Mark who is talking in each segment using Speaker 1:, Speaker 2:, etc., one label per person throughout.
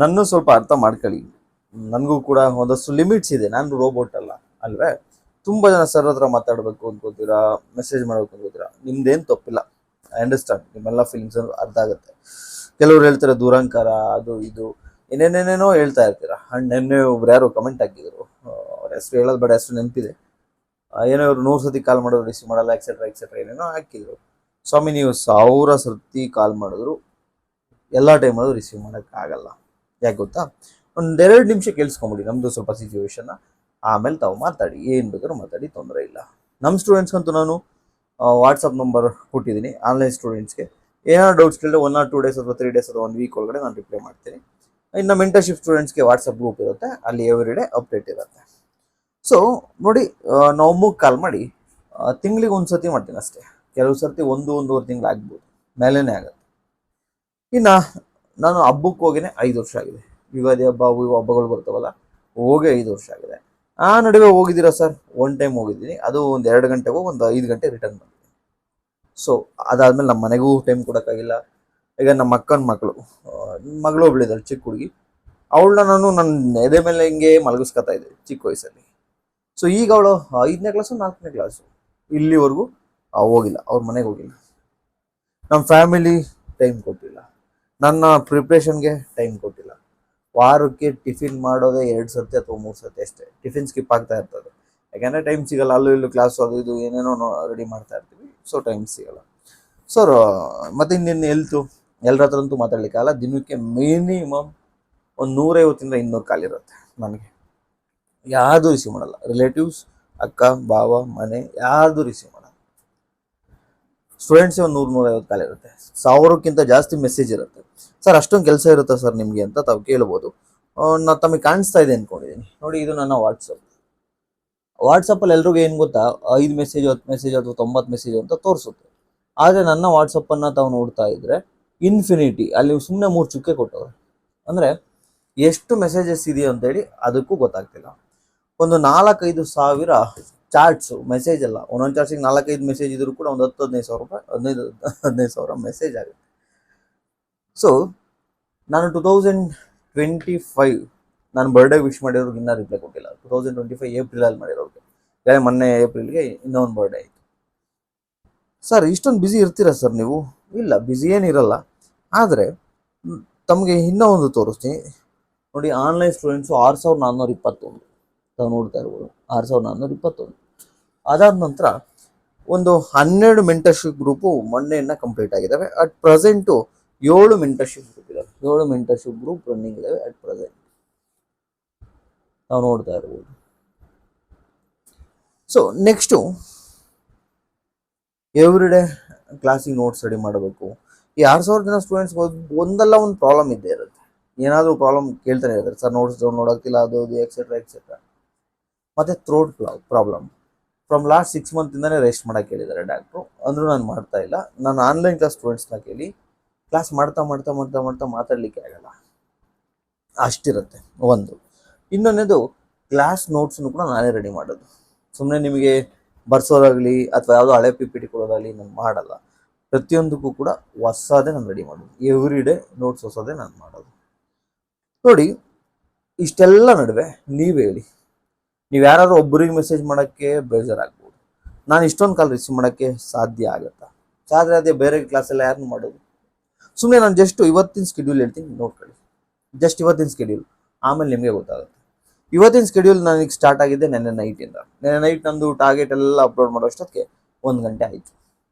Speaker 1: ನನ್ನ ಸ್ವಲ್ಪ ಅರ್ಥ ಮಾಡ್ಕೊಳ್ಳಿ. ನನಗೂ ಕೂಡ ಒಂದಷ್ಟು ಲಿಮಿಟ್ಸ್ ಇದೆ, ನಾನು ರೋಬೋಟ್ ಅಲ್ಲ ಅಲ್ವೇ. ತುಂಬ ಜನ ಸರ್ ಹತ್ರ ಮಾತಾಡಬೇಕು ಅನ್ಕೋತೀರಾ, ಮೆಸೇಜ್ ಮಾಡಬೇಕು ಅನ್ಕೋತೀರಾ, ನಿಮ್ದೇನು ತಪ್ಪಿಲ್ಲ. ಐ ಅಂಡರ್ಸ್ಟ್ಯಾಂಡ್, ನಿಮ್ಮೆಲ್ಲ ಫೀಲಿಂಗ್ಸ್ ಅರ್ಥ ಆಗುತ್ತೆ. ಕೆಲವ್ರು ಹೇಳ್ತಾರೆ ದುರಂಕಾರ ಅದು ಇದು ಏನೇನೇನೇನೋ ಹೇಳ್ತಾ ಇರ್ತೀರಾ. ಅಂಡ್ ನೆನ್ನೆ ಒಬ್ರು ಯಾರೋ ಕಮೆಂಟ್ ಹಾಕಿದ್ರು, ಅವ್ರ ಹೆಸರು ಹೇಳೋದು ಬೇಡ, ಹೆಸರು ನೆನಪಿದೆ. ಏನೋ ಇವ್ರು 100 ಸತಿ ಕಾಲ್ ಮಾಡೋರು ರಿಸೀವ್ ಮಾಡಲ್ಲ ಎಕ್ಸೆಟ್ರಾ ಎಕ್ಸೆಟ್ರಾ ಏನೇನೋ ಹಾಕಿದ್ರು. ಸ್ವಾಮಿ, ನೀವು 1000 ಸರ್ತಿ ಕಾಲ್ ಮಾಡಿದ್ರು ಎಲ್ಲ ಟೈಮಲ್ಲೂ ರಿಸೀವ್ ಮಾಡೋಕ್ಕಾಗಲ್ಲ. ಯಾಕೆ ಗೊತ್ತಾ? ಒಂದೆರಡು ನಿಮಿಷ ಕೇಳಿಸ್ಕೊಂಬಿಡಿ ನಮ್ಮದು ಸ್ವಲ್ಪ ಸಿಚುವೇಶನ್ನ, ಆಮೇಲೆ ತಾವು ಮಾತಾಡಿ, ಏನು ಬೇಕಾದ್ರೂ ಮಾತಾಡಿ, ತೊಂದರೆ ಇಲ್ಲ. ನಮ್ಮ ಸ್ಟೂಡೆಂಟ್ಸ್ಗಂತೂ ನಾನು ವಾಟ್ಸಪ್ ನಂಬರ್ ಕೊಟ್ಟಿದ್ದೀನಿ. ಆನ್ಲೈನ್ ಸ್ಟೂಡೆಂಟ್ಸ್ಗೆ ಏನಾದ್ರು ಡೌಟ್ಸ್ ಕೇಳಿದ್ರೆ 1 or 2 days ಅಥವಾ 3 days ಅಥವಾ 1 week ಒಳಗಡೆ ನಾನು ರಿಪ್ಲೈ ಮಾಡ್ತೀನಿ. ಇನ್ನು ಮೆಂಟರ್ಶಿಪ್ ಸ್ಟೂಡೆಂಟ್ಸ್ಗೆ ವಾಟ್ಸಪ್ ಗ್ರೂಪ್ ಇರುತ್ತೆ, ಅಲ್ಲಿ ಎವ್ರಿ ಡೇ ಅಪ್ಡೇಟ್ ಇರುತ್ತೆ. ಸೊ ನೋಡಿ, ನವಂಬರ್ಗೆ ಕಾಲ್ ಮಾಡಿ, ತಿಂಗಳಿಗೆ ಒಂದು ಸರ್ತಿ ಮಾಡ್ತೀನಿ ಅಷ್ಟೇ. ಕೆಲವು ಸರ್ತಿ 1-1.5 ತಿಂಗಳು ಆಗ್ಬೋದು, ಮೇಲೇ ಆಗುತ್ತೆ. ಇನ್ನು ನಾನು ಹಬ್ಬಕ್ಕೆ ಹೋಗಿನೇ 5 ವರ್ಷ ಆಗಿದೆ. ಯುಗಾದಿ ಹಬ್ಬ, ಇವು ಹಬ್ಬಗಳು ಬರ್ತಾವಲ್ಲ, ಹೋಗಿ 5 ವರ್ಷ ಆಗಿದೆ. ಆ ನಡುವೆ ಹೋಗಿದ್ದೀರಾ ಸರ್? 1 ಟೈಮ್ ಹೋಗಿದ್ದೀನಿ, ಅದು ಒಂದು 2 ಗಂಟೆಗೆ ಹೋಗಿ ಒಂದು 5 ಗಂಟೆ ರಿಟರ್ನ್ ಬಂದಿದ್ದೀನಿ. ಸೊ ಅದಾದಮೇಲೆ ನಮ್ಮ ಮನೆಗೂ ಟೈಮ್ ಕೊಡೋಕ್ಕಾಗಿಲ್ಲ. ಈಗ ನಮ್ಮ ಅಕ್ಕನ ಮಗಳು ಒಬ್ಳಿದ್ದಾಳೆ, ಚಿಕ್ಕ ಹುಡುಗಿ. ಅವಳನ್ನ ನಾನು ನನ್ನ ಎದೆ ಮೇಲೆ ಹಿಂಗೆ ಮಲಗಿಸ್ಕೊತಾ ಇದ್ದೆ ಚಿಕ್ಕ ವಯಸ್ಸಲ್ಲಿ. ಸೊ ಈಗ ಅವಳು 5ನೇ ಕ್ಲಾಸು 4ನೇ ಕ್ಲಾಸು, ಇಲ್ಲಿವರೆಗೂ ಹೋಗಿಲ್ಲ, ಅವ್ರ ಮನೆಗೆ ಹೋಗಿಲ್ಲ. ನಮ್ಮ ಫ್ಯಾಮಿಲಿ ಟೈಮ್ ಕೊಟ್ಟಿಲ್ಲ, ನನ್ನ ಪ್ರಿಪ್ರೇಷನ್ಗೆ ಟೈಮ್ ಕೊಟ್ಟಿಲ್ಲ. ವಾರಕ್ಕೆ ಟಿಫಿನ್ ಮಾಡೋದೇ 2 ಸರ್ತಿ ಅಥವಾ 3 ಸರ್ತಿ ಅಷ್ಟೇ. ಟಿಫಿನ್ ಸ್ಕಿಪ್ ಆಗ್ತಾ ಇರ್ತದೆ, ಯಾಕೆಂದರೆ ಟೈಮ್ ಸಿಗಲ್ಲ. ಅಲ್ಲೂ ಇಲ್ಲೂ ಕ್ಲಾಸು ಅದು ಇದು ಏನೇನೋ ರೆಡಿ ಮಾಡ್ತಾ ಇರ್ತೀವಿ, ಸೊ ಟೈಮ್ ಸಿಗಲ್ಲ. ಸರ್ ಮತ್ತು ಇನ್ನೇನು ಎಲ್ಲರ ಹತ್ರಂತೂ ಮಾತಾಡ್ಲಿಕ್ಕಾಗಲ್ಲ. ದಿನಕ್ಕೆ ಮಿನಿಮಮ್ ಒಂದು 150ಇಂದ 200 ಕಾಲ್ ಇರುತ್ತೆ ನನಗೆ. ಯಾರ್ದು ರಿಸೀವ್ ಮಾಡಲ್ಲ, ರಿಲೇಟಿವ್ಸ್, ಅಕ್ಕ ಬಾವ ಮನೆ ಯಾರ್ದು ರಿಸೀವ್ ಮಾಡಲ್ಲ. ಸ್ಟೂಡೆಂಟ್ಸೇ ಒಂದು 100-150 ಕಾಲ್ ಇರುತ್ತೆ, 1000ಕ್ಕಿಂತ ಜಾಸ್ತಿ ಮೆಸೇಜ್ ಇರುತ್ತೆ. ಸರ್ ಅಷ್ಟೊಂದು ಕೆಲಸ ಇರುತ್ತೆ ಸರ್ ನಿಮಗೆ ಅಂತ ತಾವು ಕೇಳ್ಬೋದು. ನಾನು ತಮಗೆ ಕಾಣಿಸ್ತಾ ಇದೆ ಅಂದ್ಕೊಂಡಿದ್ದೀನಿ ನೋಡಿ, ಇದು ನನ್ನ ವಾಟ್ಸಪ್ಪಲ್ಲಿ ಎಲ್ರಿಗೂ ಏನು ಗೊತ್ತಾ, 5 ಮೆಸೇಜ್ 10 ಮೆಸೇಜ್ ಅಥವಾ 90 ಮೆಸೇಜ್ ಅಂತ ತೋರಿಸುತ್ತೆ. ಆದರೆ ನನ್ನ ವಾಟ್ಸಪ್ಪನ್ನು ತಾವು ನೋಡ್ತಾ ಇದ್ದರೆ ಇನ್ಫಿನಿಟಿ, ಅಲ್ಲಿ ಸುಮ್ಮನೆ 3 ಚುಕ್ಕೆ ಕೊಟ್ಟವ್ರೆ. ಅಂದರೆ ಎಷ್ಟು ಮೆಸೇಜಸ್ ಇದೆಯೋ ಅಂತೇಳಿ ಅದಕ್ಕೂ ಗೊತ್ತಾಗ್ತಿಲ್ಲ. ಒಂದು 4-5 ಸಾವಿರ ಚಾಟ್ಸು, ಮೆಸೇಜ್ ಅಲ್ಲ, ಒಂದೊಂದು ಚಾಟ್ಸಿಗೆ 4-5 ಮೆಸೇಜ್ ಇದ್ರೂ ಕೂಡ ಒಂದು 10-15 ಸಾವಿರ ರೂಪಾಯಿ, 15 ಸಾವಿರ ಮೆಸೇಜ್ ಆಗುತ್ತೆ. ಸೊ ನಾನು 2025 ನಾನು ಬರ್ಡೇ ವಿಶ್ ಮಾಡಿರೋರ್ಗೆ ಇನ್ನೂ ರಿಪ್ಲೈ ಕೊಟ್ಟಿಲ್ಲ. 2025 ಏಪ್ರಿಲಲ್ಲಿ ಮಾಡಿರೋರಿಗೆ, ಮೊನ್ನೆ ಏಪ್ರಿಲ್ಗೆ ಇನ್ನೊಂದು ಬರ್ಡೇ ಆಯಿತು. ಸರ್ ಇಷ್ಟೊಂದು ಬ್ಯುಸಿ ಇರ್ತೀರಾ ಸರ್ ನೀವು? ಇಲ್ಲ, ಬ್ಯುಸಿ ಏನಿರಲ್ಲ. ಆದರೆ ತಮಗೆ ಇನ್ನೂ ಒಂದು ತೋರಿಸ್ತೀನಿ ನೋಡಿ. ಆನ್ಲೈನ್ ಸ್ಟೂಡೆಂಟ್ಸು 6421 ತಾವು ನೋಡ್ತಾ ಇರ್ಬೋದು, 6421. ಅದಾದ ನಂತರ ಒಂದು 12 ಮೆಂಟರ್ಶಿಪ್ ಗ್ರೂಪು ಮೊನ್ನೆಯನ್ನು ಕಂಪ್ಲೀಟ್ ಆಗಿದ್ದಾವೆ. ಅಟ್ ಪ್ರೆಸೆಂಟು 7 ಮೆಂಟರ್ಶಿಪ್ ಗ್ರೂಪ್ ಇದ್ದಾವೆ. 7 ಮೆಂಟರ್ಶಿಪ್ ಗ್ರೂಪ್ ರನ್ನಿಂಗ್ ಇದ್ದಾವೆ ಅಟ್ ಪ್ರೆಸೆಂಟ್, ನಾವು ನೋಡ್ತಾ ಇರ್ಬೋದು. ಸೊ ನೆಕ್ಸ್ಟು ಎವ್ರಿ ಡೇ ಕ್ಲಾಸಿಗೆ ನೋಟ್ಸ್ ರೆಡಿ ಮಾಡಬೇಕು. ಈ 6000 ಜನ ಸ್ಟೂಡೆಂಟ್ಸ್ ಒಂದಲ್ಲ ಒಂದು ಪ್ರಾಬ್ಲಮ್ ಇದ್ದೇ ಇರುತ್ತೆ, ಏನಾದರೂ ಪ್ರಾಬ್ಲಮ್ ಕೇಳ್ತಾನೆ ಇರ್ತಾರೆ. ಸರ್ ನೋಟ್ಸ್ ಡೌನ್ಲೋಡ್ ಆಗ್ತಿಲ್ಲ, ಅದು ಎಕ್ಸೆಟ್ರಾ ಎಕ್ಸೆಟ್ರಾ. ಮತ್ತು ಥ್ರೋಟ್ ಪ್ರಾಬ್ಲಮ್ ಫ್ರಮ್ ಲಾಸ್ಟ್ 6 ಮಂತಿಂದನೇ ರೆಸ್ಟ್ ಮಾಡೋಕ್ಕೆ ಹೇಳಿದ್ದಾರೆ ಡಾಕ್ಟ್ರು, ಅಂದರೂ ನಾನು ಮಾಡ್ತಾ ಇಲ್ಲ. ನಾನು ಆನ್ಲೈನ್ ಕ್ಲಾಸ್ ಸ್ಟೂಡೆಂಟ್ಸ್ನ ಕೇಳಿ ಕ್ಲಾಸ್ ಮಾಡ್ತಾ ಮಾತಾಡಲಿಕ್ಕೆ ಆಗಲ್ಲ, ಅಷ್ಟಿರುತ್ತೆ ಒಂದು. ಇನ್ನೊಂದು, ಕ್ಲಾಸ್ ನೋಟ್ಸನ್ನು ಕೂಡ ನಾನೇ ರೆಡಿ ಮಾಡೋದು. ಸುಮ್ಮನೆ ನಿಮಗೆ ಬರ್ಸೋದಾಗಲಿ ಅಥವಾ ಯಾವುದೋ ಹಳೆ PPT ಕೊಡೋದಾಗಲಿ ನಾನು ಮಾಡಲ್ಲ. ಪ್ರತಿಯೊಂದಕ್ಕೂ ಕೂಡ ಹೊಸದೇ ನಾನು ರೆಡಿ ಮಾಡೋದು. ಎವ್ರಿ ಡೇ ನೋಟ್ಸ್ ಹೊಸದೇ ನಾನು ಮಾಡೋದು. ನೋಡಿ, ಇಷ್ಟೆಲ್ಲ ನಡುವೆ ನೀವು ಹೇಳಿ, ನೀವು ಯಾರಾದ್ರೂ ಒಬ್ಬರಿಗೆ ಮೆಸೇಜ್ ಮಾಡೋಕ್ಕೆ ಬೇಜಾರಾಗ್ಬೋದು. ನಾನು ಇಷ್ಟೊಂದು ಕಾಲ್ ರಿಸೀವ್ ಮಾಡೋಕ್ಕೆ ಸಾಧ್ಯ ಆಗುತ್ತಾ? ಸಾಧ್ಯ ಅದೇ ಬೇರೆ ಕ್ಲಾಸೆಲ್ಲ ಯಾರನ್ನು ಮಾಡೋದು? ಸುಮ್ಮನೆ ನಾನು ಜಸ್ಟ್ ಇವತ್ತಿನ ಸ್ಕೆಡ್ಯೂಲ್ ಹೇಳ್ತೀನಿ, ನೋಡ್ಕೊಳ್ಳಿ. ಜಸ್ಟ್ ಇವತ್ತಿನ ಸ್ಕೆಡ್ಯೂಲ್, ಆಮೇಲೆ ನಿಮಗೆ ಗೊತ್ತಾಗುತ್ತೆ. ಇವತ್ತಿನ ಸ್ಕೆಡ್ಯೂಲ್ ನನಗೆ ಸ್ಟಾರ್ಟ್ ಆಗಿದ್ದೆ ನೆನ್ನೆ ನೈಟಿಂದ. ನೆನ್ನೆ ನೈಟ್ ನಂದು ಟಾರ್ಗೆಟ್ ಎಲ್ಲ ಅಪ್ಲೋಡ್ ಮಾಡೋ ಅಷ್ಟೊತ್ತಿಗೆ 1 ಗಂಟೆ ಆಯಿತು.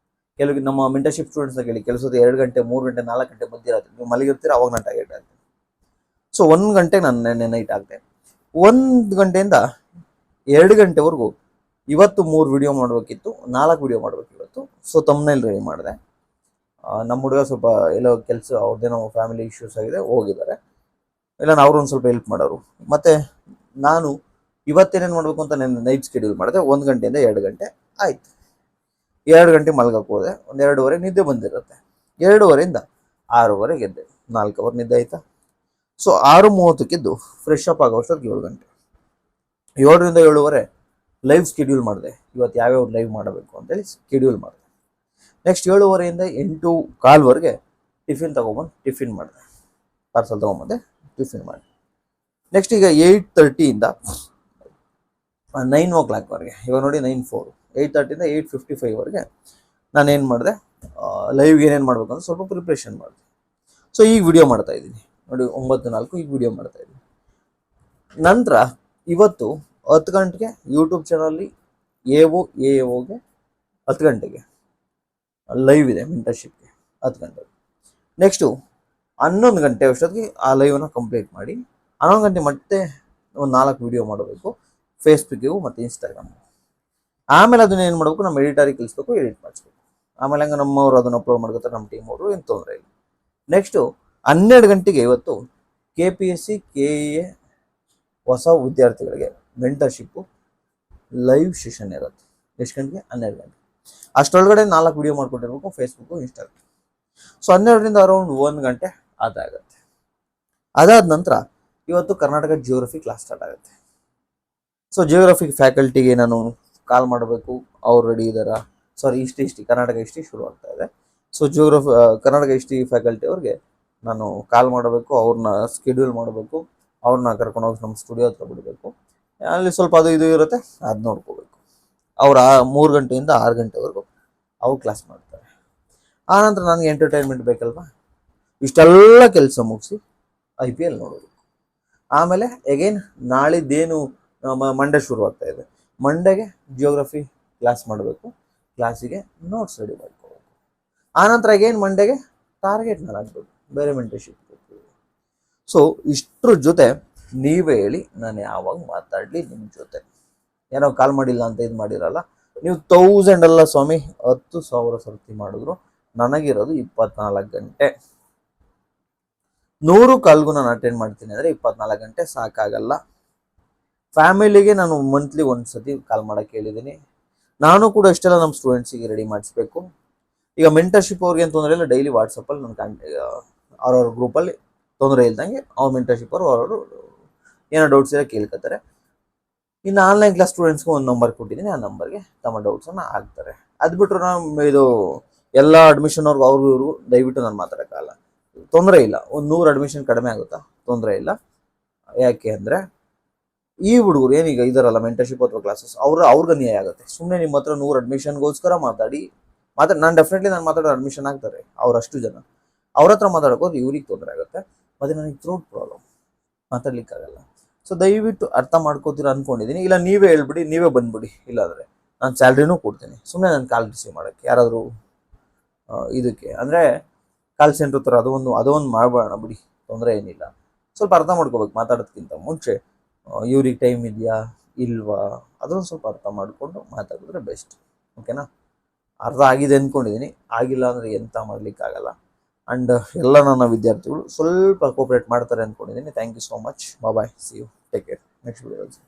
Speaker 1: ಕೆಲವು ನಮ್ಮ ಮೆಂಟರ್ಶಿಪ್ ಸ್ಟೂಡೆಂಟ್ಸ್ನ ಕೇಳಿ, ಕೆಲಸದ 2 ಗಂಟೆ 3 ಗಂಟೆ 4 ಗಂಟೆ ಮಧ್ಯರಾತ್ರಿ ನೀವು ಮಲಗಿರ್ತೀರ, ಅವಾಗ ನಾನು ಟಾರ್ಗೆಟ್ ಆಗ್ತೀನಿ. ಸೊ 1 ಗಂಟೆ ನಾನು ನೆನ್ನೆ ನೈಟ್ ಆಗ್ತೆ. 1 ಗಂಟೆಯಿಂದ 2 ಗಂಟೆವರೆಗೂ ಇವತ್ತು 3 ವಿಡಿಯೋ ಮಾಡಬೇಕಿತ್ತು, 4 ವಿಡಿಯೋ ಮಾಡಬೇಕು ಇವತ್ತು. ಸೊ ತಮ್ನೇಲ್ ರೆಡಿ ಮಾಡಿದೆ. ನಮ್ಮ ಹುಡುಗ ಸ್ವಲ್ಪ ಎಲ್ಲೋ ಕೆಲಸ, ಅವ್ರದ್ದೇನೋ ಫ್ಯಾಮಿಲಿ ಇಶ್ಯೂಸ್ ಆಗಿದೆ, ಹೋಗಿದ್ದಾರೆ. ಇಲ್ಲ ಅವ್ರು ಒಂದು ಸ್ವಲ್ಪ ಹೆಲ್ಪ್ ಮಾಡೋರು. ಮತ್ತು ನಾನು ಇವತ್ತೇನೇನು ಮಾಡಬೇಕು ಅಂತ ನಾನು ನೈಟ್ ಸ್ಕೆಡ್ಯೂಲ್ ಮಾಡಿದೆ. 1 ಗಂಟೆಯಿಂದ 2 ಗಂಟೆ ಆಯಿತು. 2 ಗಂಟೆ ಮಲಗಕ್ಕೆ ಹೋದೆ, ಒಂದು 2:30 ನಿದ್ದೆ ಬಂದಿರುತ್ತೆ. 2:30ಇಂದ 6:30 ಎದ್ದೆ, 4 ಅವರ್ ನಿದ್ದೆ ಆಯಿತಾ. ಸೊ 6:30 ಫ್ರೆಶ್ ಅಪ್ ಆಗೋಷ್ಟೊತ್ತಿಗೆ 7 ಗಂಟೆ. 7ರಿಂದ 7:30 ಲೈವ್ ಸ್ಕೆಡ್ಯೂಲ್ ಮಾಡಿದೆ, ಇವತ್ತು ಯಾವ್ಯಾವ ಲೈವ್ ಮಾಡಬೇಕು ಅಂತೇಳಿ ಸ್ಕೆಡ್ಯೂಲ್ ಮಾಡಿದೆ. ನೆಕ್ಸ್ಟ್ 7:30ಇಂದ 8:15 ಟಿಫಿನ್ ತೊಗೊಂಬಂದು ಟಿಫಿನ್ ಮಾಡಿದೆ, ಪಾರ್ಸಲ್ ತೊಗೊಂಬಂದೆ, ಟಿಫಿನ್ ಮಾಡಿ. ನೆಕ್ಸ್ಟ್ ಈಗ 8:30 9 o'clock ಇವಾಗ ನೋಡಿ 9:04, 8:30 8:55 ನಾನೇನು ಮಾಡಿದೆ, ಲೈವ್ಗೆ ಏನೇನು ಮಾಡ್ಬೇಕು ಅಂತ ಸ್ವಲ್ಪ ಪ್ರಿಪ್ರೇಷನ್ ಮಾಡಿದೆ. ಸೊ ಈಗ ವಿಡಿಯೋ ಮಾಡ್ತಾ ಇದ್ದೀನಿ ನೋಡಿ, 9:04 ಈಗ ವಿಡಿಯೋ ಮಾಡ್ತಾ ಇದ್ದೀನಿ. ನಂತರ ಇವತ್ತು 10 ಗಂಟೆಗೆ ಯೂಟ್ಯೂಬ್ ಚಾನಲ್ಲಿ AOಗೆ 10 ಗಂಟೆಗೆ ಲೈವ್ ಇದೆ ಮೆಂಟರ್ಶಿಪ್ಗೆ 10 ಗಂಟೆಗೆ. ನೆಕ್ಸ್ಟು 11 ಗಂಟೆ ಅಷ್ಟೊತ್ತಿಗೆ ಆ ಲೈವನ್ನ ಕಂಪ್ಲೀಟ್ ಮಾಡಿ 11 ಗಂಟೆ ಮತ್ತೆ ಒಂದು 4 ವಿಡಿಯೋ ಮಾಡಬೇಕು ಫೇಸ್ಬುಕ್ಕಿಗೂ ಮತ್ತು ಇನ್ಸ್ಟಾಗ್ರಾಮು. ಆಮೇಲೆ ಅದನ್ನ ಏನು ಮಾಡಬೇಕು, ನಮ್ಮ ಎಡಿಟರಿಗೆ ಕಲಿಸ್ಬೇಕು, ಎಡಿಟ್ ಮಾಡಿಸ್ಬೇಕು. ಆಮೇಲೆ ಹಂಗೆ ನಮ್ಮವರು ಅದನ್ನು ಅಪ್ಲೋಡ್ ಮಾಡ್ಕೊತಾರೆ, ನಮ್ಮ ಟೀಮ್ ಅವರು, ಏನು ತೊಂದರೆ ಇಲ್ಲ. ನೆಕ್ಸ್ಟು 12 ಗಂಟೆಗೆ ಇವತ್ತು KPSC KEA ಹೊಸ ವಿದ್ಯಾರ್ಥಿಗಳಿಗೆ ಮೆಂಟರ್ಶಿಪ್ಪು ಲೈವ್ ಸೆಷನ್ ಇರುತ್ತೆ. ಎಷ್ಟು ಗಂಟೆಗೆ? 12 ಗಂಟೆ. ಅಷ್ಟರೊಳಗಡೆ 4 ವಿಡಿಯೋ ಮಾಡ್ಕೊಂಡಿರ್ಬೇಕು ಫೇಸ್ಬುಕ್ಕು ಇನ್ಸ್ಟಾಗ್ರಾಮ್. ಸೊ 12ರಿಂದ ಅರೌಂಡ್ 1 ಗಂಟೆ ಅದಾಗುತ್ತೆ. ಅದಾದ ನಂತರ ಇವತ್ತು ಕರ್ನಾಟಕ ಜಿಯೋಗ್ರಫಿ ಕ್ಲಾಸ್ ಸ್ಟಾರ್ಟ್ ಆಗುತ್ತೆ. ಸೊ ಜಿಯೋಗ್ರಫಿ ಫ್ಯಾಕಲ್ಟಿಗೆ ನಾನು ಕಾಲ್ ಮಾಡಬೇಕು, ಅವ್ರು ರೆಡಿ ಇದ್ದಾರಾ? ಸಾರಿ, ಹಿಸ್ಟ್ರಿ ಕರ್ನಾಟಕ ಹಿಸ್ಟ್ರಿ ಶುರು ಆಗ್ತಾ ಇದೆ. ಸೊ ಕರ್ನಾಟಕ ಹಿಸ್ಟ್ರಿ ಫ್ಯಾಕಲ್ಟಿ ಅವ್ರಿಗೆ ನಾನು ಕಾಲ್ ಮಾಡಬೇಕು, ಅವ್ರನ್ನ ಸ್ಕೆಡ್ಯೂಲ್ ಮಾಡಬೇಕು, ಅವ್ರನ್ನ ಕರ್ಕೊಂಡೋಗಿ ನಮ್ಮ ಸ್ಟುಡಿಯೋ ಹತ್ರ ಬಿಡಬೇಕು. ಅಲ್ಲಿ ಸ್ವಲ್ಪ ಅದು ಇದು ಇರುತ್ತೆ, ಅದು ನೋಡ್ಕೋಬೇಕು. ಅವ್ರು 3 ಗಂಟೆಯಿಂದ 6 ಗಂಟೆವರೆಗೂ ಅವ್ರು ಕ್ಲಾಸ್ ಮಾಡ್ತಾರೆ. ಆನಂತರ ನನಗೆ ಎಂಟರ್ಟೈನ್ಮೆಂಟ್ ಬೇಕಲ್ವಾ, ಇಷ್ಟೆಲ್ಲ ಕೆಲಸ ಮುಗಿಸಿ IPL ನೋಡಬೇಕು. ಆಮೇಲೆ ಎಗೈನ್ ನಾಳಿದ್ದೇನು ಮಂಡೇ ಶುರು ಆಗ್ತಾ ಇದೆ, ಮಂಡೇಗೆ ಜಿಯೋಗ್ರಫಿ ಕ್ಲಾಸ್ ಮಾಡಬೇಕು, ಕ್ಲಾಸಿಗೆ ನೋಟ್ಸ್ ರೆಡಿ ಮಾಡ್ಕೋಬೇಕು. ಆನಂತರ ಎಗೈನ್ ಮಂಡೇಗೆ ಟಾರ್ಗೆಟ್ನ ಹಾಕ್ಬೇಕು, ಬೇರೆ ಮೆಂಟರ್ಶಿಪ್. ಸೊ ಇಷ್ಟ್ರ ಜೊತೆ ನೀವೇ ಹೇಳಿ, ನಾನು ಯಾವಾಗ ಮಾತಾಡಲಿ ನಿಮ್ಮ ಜೊತೆ? ಏನೋ ಕಾಲ್ ಮಾಡಿಲ್ಲ ಅಂತ ಇದು ಮಾಡಿರಲ್ಲ ನೀವು. 1000 ಅಲ್ಲ ಸ್ವಾಮಿ, 10,000 ಸರ್ತಿ ಮಾಡಿದ್ರು ನನಗಿರೋದು 24 ಗಂಟೆ. 100 ಕಾಲ್ಗೂ ನಾನು ಅಟೆಂಡ್ ಮಾಡ್ತೀನಿ ಅಂದರೆ 24 ಗಂಟೆ ಸಾಕಾಗಲ್ಲ. ಫ್ಯಾಮಿಲಿಗೆ ನಾನು ಮಂತ್ಲಿ ಒಂದ್ಸತಿ ಕಾಲ್ ಮಾಡೋಕ್ಕೆ ಹೇಳಿದ್ದೀನಿ. ನಾನು ಕೂಡ ಇಷ್ಟೆಲ್ಲ ನಮ್ಮ ಸ್ಟೂಡೆಂಟ್ಸಿಗೆ ರೆಡಿ ಮಾಡಿಸ್ಬೇಕು. ಈಗ ಮೆಂಟರ್ಶಿಪ್ ಅವ್ರಿಗೆ ಏನು ತೊಂದರೆ ಇಲ್ಲ, ಡೈಲಿ ವಾಟ್ಸಪ್ಪಲ್ಲಿ ನನ್ನ ಅವ್ರವ್ರ ಗ್ರೂಪಲ್ಲಿ ತೊಂದರೆ ಇಲ್ದಂಗೆ ಅವ್ರ ಮೆಂಟರ್ಶಿಪ್ ಅವರು ಏನೋ ಡೌಟ್ಸ್ ಇರೋ ಕೇಳ್ಕೊತಾರೆ. ಇನ್ನು ಆನ್ಲೈನ್ ಕ್ಲಾಸ್ ಸ್ಟೂಡೆಂಟ್ಸ್ಗೂ ಒಂದು ನಂಬರ್ ಕೊಟ್ಟಿದ್ದೀನಿ, ಆ ನಂಬರ್ಗೆ ತಮ್ಮ ಡೌಟ್ಸನ್ನು ಹಾಕ್ತಾರೆ. ಅದು ಬಿಟ್ಟರು ನಾವು ಇದು ಎಲ್ಲ ಅಡ್ಮಿಷನ್ ಅವ್ರಿಗೂ ಇವ್ರಿಗೂ ದಯವಿಟ್ಟು ನಾನು ಮಾತಾಡೋಕ್ಕಾಗಲ್ಲ. ತೊಂದರೆ ಇಲ್ಲ, ಒಂದು 100 ಅಡ್ಮಿಷನ್ ಕಡಿಮೆ ಆಗುತ್ತಾ? ತೊಂದರೆ ಇಲ್ಲ. ಯಾಕೆ ಅಂದರೆ ಈ ಹುಡುಗರು ಏನೀಗ ಇದಾರಲ್ಲ ಮೆಂಟರ್ಶಿಪ್ ಅಥವಾ ಕ್ಲಾಸಸ್, ಅವ್ರಿಗೆ ಅನ್ಯಾಯ ಆಗುತ್ತೆ. ಸುಮ್ಮನೆ ನಿಮ್ಮ ಹತ್ರ 100 ಅಡ್ಮಿಷನ್ಗೋಸ್ಕರ ನಾನು ಡೆಫಿನೆಟ್ಲಿ ನಾನು ಮಾತಾಡೋ ಅಡ್ಮಿಷನ್ ಆಗ್ತಾರೆ ಅವರಷ್ಟು ಜನ. ಅವ್ರ ಹತ್ರ ಮಾತಾಡೋಕೆ ಇವ್ರಿಗೆ ತೊಂದರೆ ಆಗುತ್ತೆ, ಮತ್ತು ನನಗೆ ಥ್ರೋಟ್ ಪ್ರಾಬ್ಲಮ್, ಮಾತಾಡ್ಲಿಕ್ಕಾಗಲ್ಲ. ಸೊ ದಯವಿಟ್ಟು ಅರ್ಥ ಮಾಡ್ಕೋತೀರ ಅಂದ್ಕೊಂಡಿದ್ದೀನಿ. ಇಲ್ಲ ನೀವೇ ಹೇಳ್ಬಿಡಿ, ನೀವೇ ಬಂದ್ಬಿಡಿ, ಇಲ್ಲಾಂದರೆ ನಾನು ಸ್ಯಾಲ್ರಿನೂ ಕೊಡ್ತೀನಿ. ಸುಮ್ಮನೆ ನಾನು ಕಾಲ್ ರಿಸೀವ್ ಮಾಡೋಕ್ಕೆ ಯಾರಾದರೂ ಇದಕ್ಕೆ ಅಂದರೆ ಕಾಲ್ ಸೆಂಟ್ರ್ ಥರ ಅದೊಂದು ಮಾಡಬೇಡ ಬಿಡಿ, ತೊಂದರೆ ಏನಿಲ್ಲ. ಸ್ವಲ್ಪ ಅರ್ಥ ಮಾಡ್ಕೋಬೇಕು ಮಾತಾಡೋದಕ್ಕಿಂತ ಮುಂಚೆ. ಇವ್ರಿಗೆ ಟೈಮ್ ಇದೆಯಾ ಇಲ್ವಾ ಅದನ್ನು ಸ್ವಲ್ಪ ಅರ್ಥ ಮಾಡಿಕೊಂಡು ಮಾತಾಡಿದ್ರೆ ಬೆಸ್ಟ್. ಓಕೆನಾ? ಅರ್ಥ ಆಗಿದೆ ಅಂದ್ಕೊಂಡಿದ್ದೀನಿ, ಆಗಿಲ್ಲ ಅಂದರೆ ಎಂತ ಮಾಡಲಿಕ್ಕಾಗಲ್ಲ. ಆ್ಯಂಡ್ ಎಲ್ಲ ನನ್ನ ವಿದ್ಯಾರ್ಥಿಗಳು ಸ್ವಲ್ಪ ಕೋಆಪ್ರೇಟ್ ಮಾಡ್ತಾರೆ ಅಂದ್ಕೊಂಡಿದ್ದೀನಿ. Thank you so much. Bye, see you, take care. Next ವಿಡಿಯೋದಲ್ಲಿ